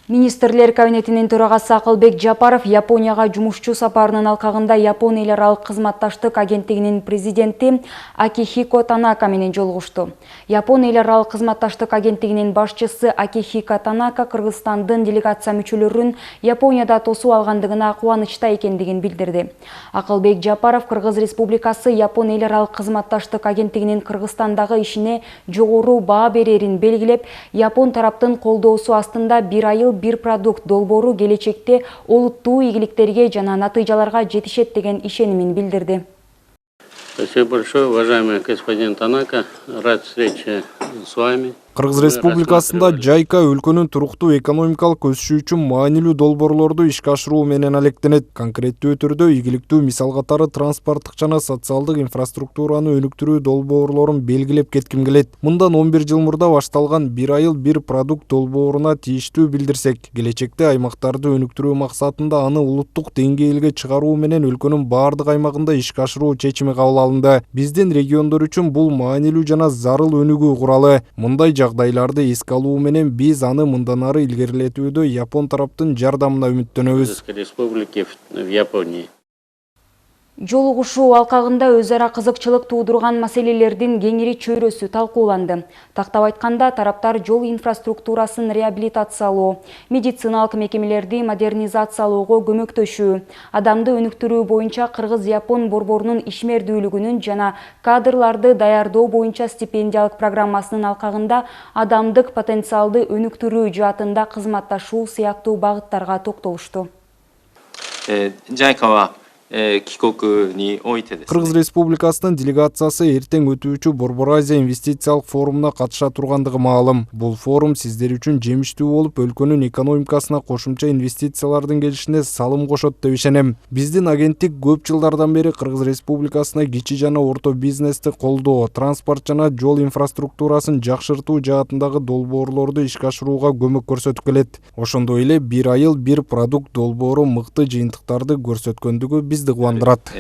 Министрлер кабинетинин төрагасы Акылбек Жапаров Японияга жумушчу сапарынын алкагында Япон эл аралык кызматташтык агенттигинин президенти Акихико Танака менен жолугушту. Япон эл аралык кызматташтык агенттигинин башчысы Акихико Танака Кыргызстандын делегация мүчөлөрүн Японияда тосуп алгандыгына кубанычта экендигин билдирди. Акылбек Жапаров Кыргыз Республикасы Япон эл аралык кызматташтык агенттигинин Кыргызстандагы ишине жогору баа берерин белгилеп, Япон тараптын колдоосу астында бир айыл бир продукт долбоору келечекте олуттуу ийгиликтерге жана натыйжаларга жетишет деген ишенимин билдирди. Спасибо большое, уважаемый господин Танака. Рад встрече с вами. Кыргыз Республикасында жайка өлкөнүн туруктуу экономикалык өсүшү үчүн маанилүү долбоорлорду ишке ашыруу менен алектенет. Конкреттүү түрдө ийгиликтүү мисал катары транспорттук жана социалдык инфраструктураны өнүктүрүү долбоорлорун белгилеп кетким келет. Мындан 11 жыл мурда башталган бир айыл бир продукт долбооруна тийиштүү билдирсек, келечекте аймактарды өнүктүрүү максатында аны улуттук деңгээлге чыгаруу менен өлкөнүн баардык аймагында ишке ашыруу чечими кабыл алынды. Биздин региондор үчүн бул маанилүү жана зарыл өнүгүү куралы. Мындай жагдайларды эске алуу менен биз аны мындан ары илгерилетүүдө Япон тараптын жардамына үмүттөнөбүз. Республики в Японии. Жолугушуу алкагында өз ара кызыкчылык туудурган маселелердин кеңири чөйрөсү талкууланды. Тактап айтканда, тараптар жол инфраструктурасын реабилитациялоо, медициналык мекемелерди модернизациялоого көмөктөшүү, адамды өнүктүрүү боюнча Кыргыз-Япон борборунун ишмердүүлүгүнүн жана кадрларды даярдоо боюнча стипендиялык программасынын алкагында адамдык потенциалды өнүктүрүү жаатында кызматташуу сыяктуу багыттарга токтолушту. Кыргыз Республикасынын делегациясы эртең өтүүчү Борбор Азия инвестициялык форумуна катыша тургандыгы маалым. Бул форум сиздер үчүн жемиштүү болуп, өлкөнүн экономикасына кошумча инвестициялардын келишине салым кошот деп ишенем. Биздин агенттик көп жылдардан бери Кыргыз Республикасына кичи жана орто бизнести колдоо, транспорт жана жол инфраструктурасын жакшыртуу жаатындагы долбоорлорду ишке ашырууга көмөк көрсөтүп келет. Ошондой эле бир айыл бир продукт долбоору мыкты жыйынтыктарды көрсөткөндүгү бизди кубандырат.